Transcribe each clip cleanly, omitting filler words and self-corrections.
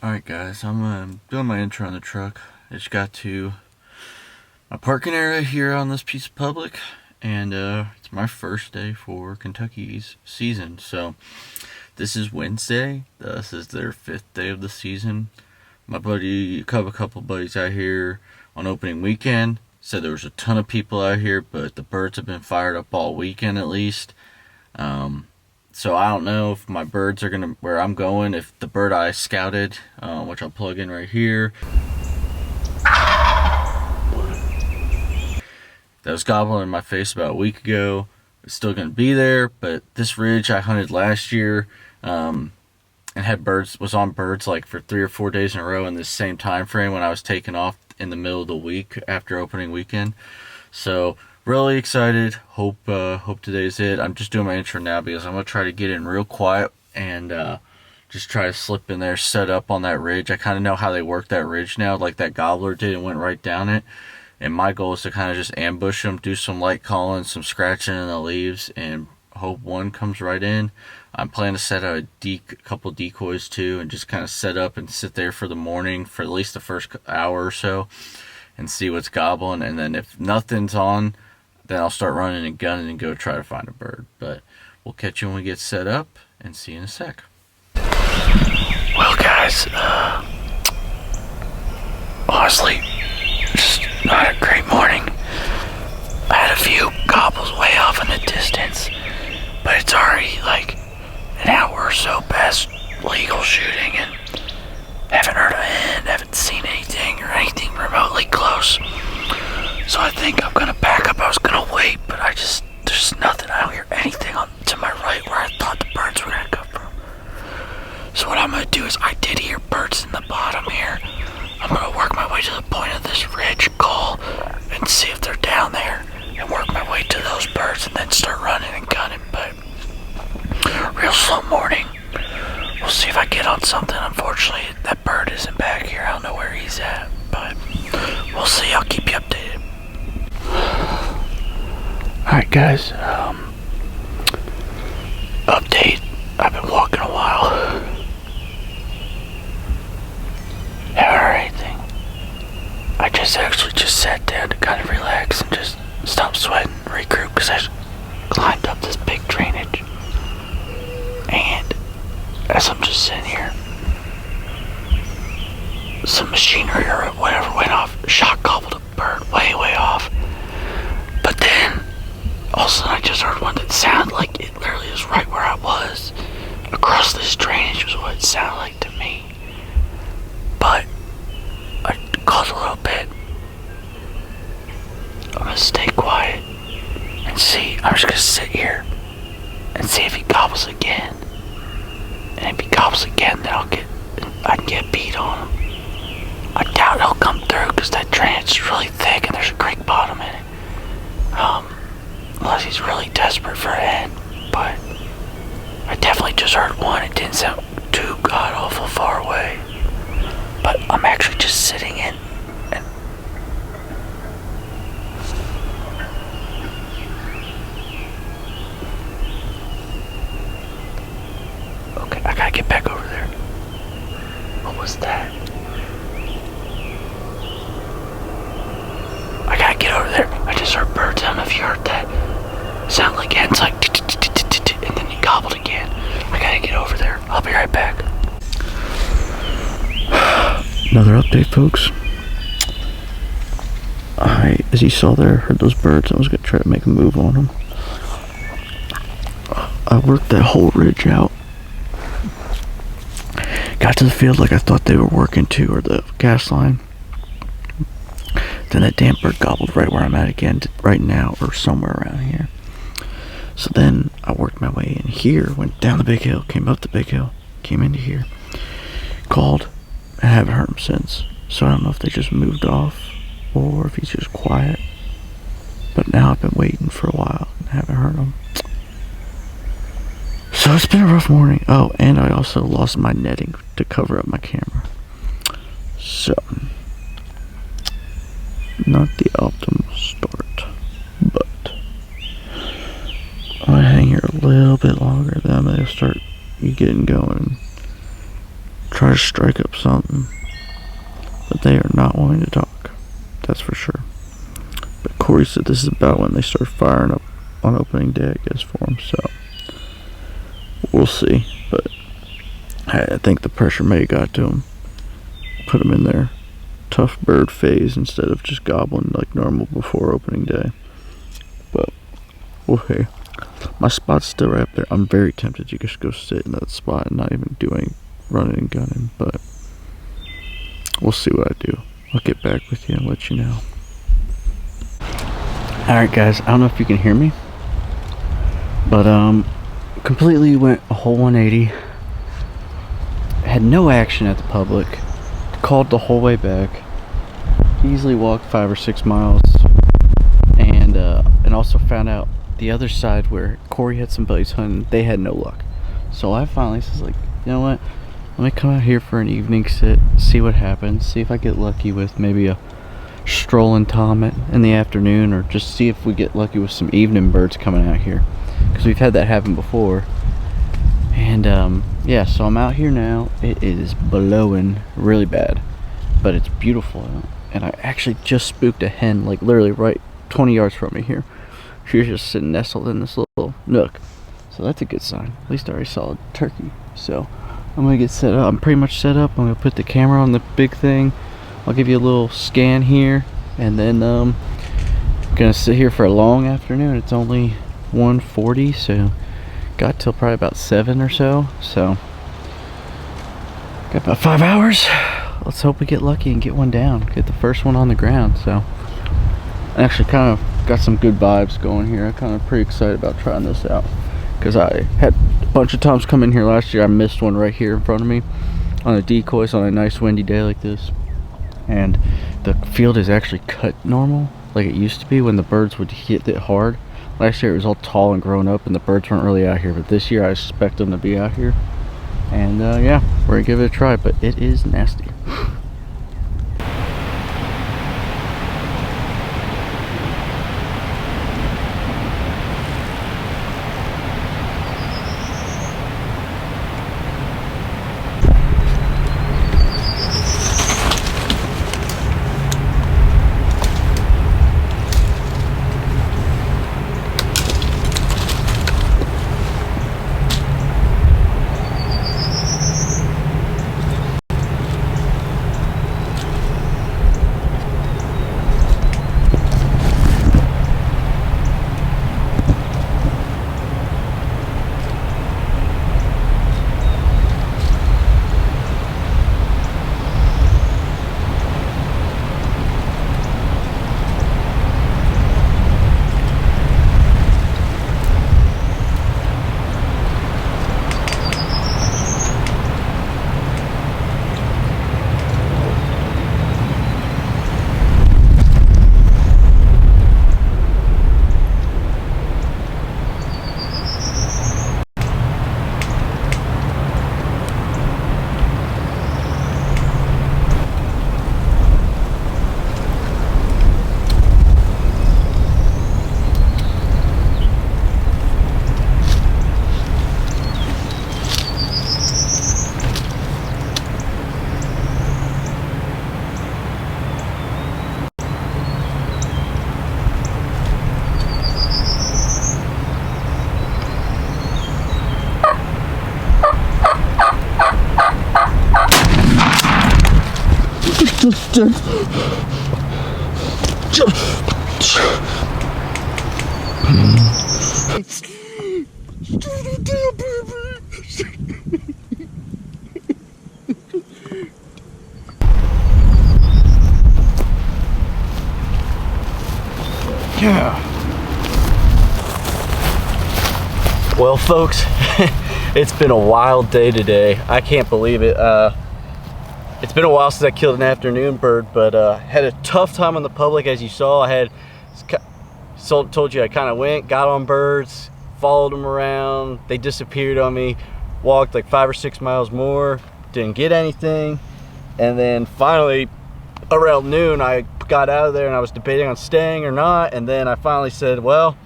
Alright guys, I'm doing my intro on the truck. I just got to my parking area here on this piece of public, and it's my first day for Kentucky's season. So this is Wednesday. This is their 5th day of the season. My buddy, a couple buddies out here on opening weekend said there was a ton of people out here, but the birds have been fired up all weekend at least. So I don't know if my birds are gonna, where I'm going, if the bird I scouted, which I'll plug in right here, that was gobbling in my face about a week ago, it's still gonna be there. But this ridge I hunted last year, and had birds, was on birds like for 3 or 4 days in a row in this same time frame when I was taking off in the middle of the week after opening weekend. So really excited. Hope today's it. I'm just doing my intro now because I'm gonna try to get in real quiet and just try to slip in there, set up on that ridge. I kind of know how they work that ridge now, like that gobbler did and went right down it. And my goal is to kind of just ambush them, do some light calling, some scratching in the leaves, and hope one comes right in. I'm planning to set out a couple decoys too, and just kind of set up and sit there for the morning for at least the first hour or so, and see what's gobbling. And then if nothing's on, then I'll start running and gunning and go try to find a bird. But we'll catch you when we get set up, and see you in a sec. Well, guys, honestly, just not a great morning. I had a few gobbles way off in the distance, but it's already like an hour or so past legal shooting, and haven't heard a hint, haven't seen anything or anything remotely close. So I think I'm gonna back up. I was gonna wait, but there's nothing. I don't hear anything to my right where I thought the birds were gonna come from. So what I'm gonna do is, I did hear birds in the bottom here. I'm gonna work my way to the point of this ridge, call, and see if they're down there, and work my way to those birds, and then start running and gunning. But real slow morning. We'll see if I get on something. Unfortunately, that bird isn't back here. I don't know where he's at, but we'll see. I'll keep you updated. Alright guys, update. I've been walking a while. Haven't heard anything. I actually just sat down to kind of relax and just stop sweating, regroup, because I climbed up this big drainage. And as I'm just sitting here, some machinery or whatever went off, shot gobbled a bird way off. But then all of a sudden I just heard one that sounded like it literally was right where I was. Across this drainage was what it sounded like to me. But I called a little bit. I'm gonna stay quiet and see. I'm just gonna sit here and see if he gobbles again. And if he gobbles again, then I can get beat on him. I doubt he'll come through because that drainage is really thick and there's a creek bottom in it. Unless he's really desperate for a hint. But I definitely just heard one. It didn't sound too god awful far away. But I'm actually just sitting in and okay, I gotta get back over there. What was that? I gotta get over there. I just heard birds. I don't know if you heard that. Sound like ants, like and then he gobbled again. I gotta get over there. I'll be right back. Another update, folks. As you saw there, heard those birds. I was gonna try to make a move on them. I worked that whole ridge out. Got to the field like I thought they were working to, or the gas line. Then that damn bird gobbled right where I'm at again, right now, or somewhere around here. So then I worked my way in here, went down the big hill, came up the big hill, came into here, called, and I haven't heard him since. So I don't know if they just moved off, or if he's just quiet. But now I've been waiting for a while and haven't heard him. So it's been a rough morning. Oh, and I also lost my netting to cover up my camera. So not the optimal start, but I'm gonna hang here a little bit longer, then I'm gonna start getting going. Try to to strike up something. But they are not wanting to talk. That's for sure. But Corey said this is about when they start firing up on opening day, I guess, for them. So we'll see. But I think the pressure may have got to them. Put them in their tough bird phase instead of just gobbling like normal before opening day. But we'll see. My spot's still right up there. I'm very tempted to just go sit in that spot and not even doing running and gunning, but we'll see what I do. I'll get back with you and let you know. Alright guys, I don't know if you can hear me, but completely went a whole 180. Had no action at the public. Called the whole way back. Easily walked 5 or 6 miles, and also found out the other side where Corey had some buddies hunting, they had no luck. So I finally was like, you know what? Let me come out here for an evening sit, see what happens, see if I get lucky with maybe a strolling tom in the afternoon, or just see if we get lucky with some evening birds coming out here, because we've had that happen before. And yeah, so I'm out here now. It is blowing really bad, but it's beautiful. And I actually just spooked a hen, like literally right 20 yards from me here. She was just sitting nestled in this little nook, so that's a good sign. At least I already saw a turkey. So I'm gonna get set up. I'm pretty much set up. I'm gonna put the camera on the big thing. I'll give you a little scan here, and then gonna sit here for a long afternoon. It's only 1:40, so got till probably about 7 or so. So got about 5 hours. Let's hope we get lucky and get one down. Get the first one on the ground. So I actually kind of got some good vibes going here. I'm kind of pretty excited about trying this out, because I had a bunch of times come in here last year. I missed one right here in front of me on the decoys on a nice windy day like this, and the field is actually cut normal like it used to be when the birds would hit it hard. Last year it was all tall and grown up and the birds weren't really out here, but this year I expect them to be out here. And yeah, we're gonna give it a try, but it is nasty. Yeah. Well, folks, it's been a wild day today. I can't believe it. It's been a while since I killed an afternoon bird, but had a tough time on the public, as you saw. I had told you I kind of got on birds, followed them around. They disappeared on me. Walked like 5 or 6 miles more, didn't get anything, and then finally around noon I got out of there and I was debating on staying or not, and then I finally said, well,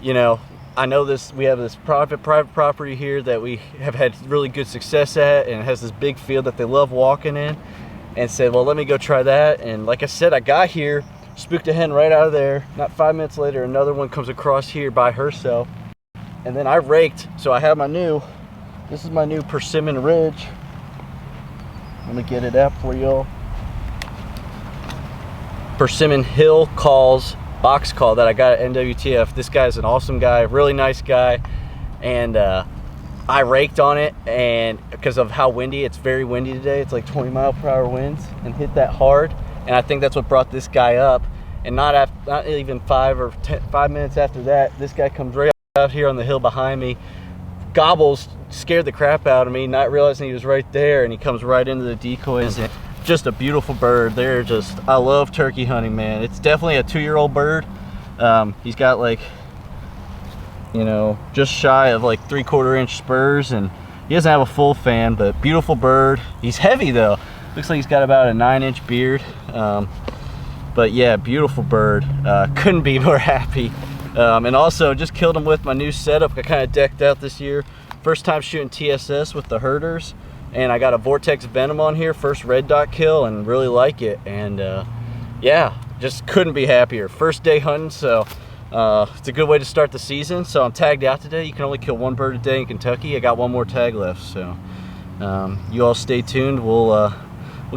you know, I know we have this private property here that we have had really good success at, and it has this big field that they love walking in, and said, well, let me go try that. And like I said, I got here, spooked a hen right out of there. Not 5 minutes later, another one comes across here by herself, and then I raked. So I have this is my new Persimmon Ridge. Let me get it up for y'all. Persimmon Hill calls, box call that I got at NWTF. This guy's an awesome guy, really nice guy, and I raked on it, and because of how windy, it's very windy today, it's like 20-mile-per-hour winds, and hit that hard, and I think that's what brought this guy up. And not even 5 minutes after that, this guy comes right out here on the hill behind me, gobbles, scared the crap out of me, not realizing he was right there, and he comes right into the decoys. Just a beautiful bird. I love turkey hunting, man. It's definitely a 2-year-old bird. He's got like, just shy of like 3/4 inch spurs, and he doesn't have a full fan, but beautiful bird. He's heavy though. Looks like he's got about a 9-inch beard. But yeah, beautiful bird. Couldn't be more happy. And also just killed him with my new setup I kind of decked out this year. First time shooting TSS with the herders, and I got a Vortex Venom on here, first red dot kill, and really like it. And yeah, just couldn't be happier. First day hunting, so it's a good way to start the season. So I'm tagged out today. You can only kill 1 bird a day in Kentucky. I got 1 more tag left, so you all stay tuned. We'll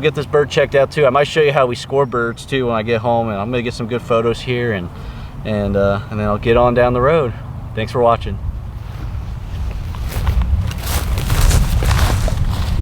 get this bird checked out too. I might show you how we score birds too when I get home, and I'm gonna get some good photos here, and then I'll get on down the road. Thanks for watching.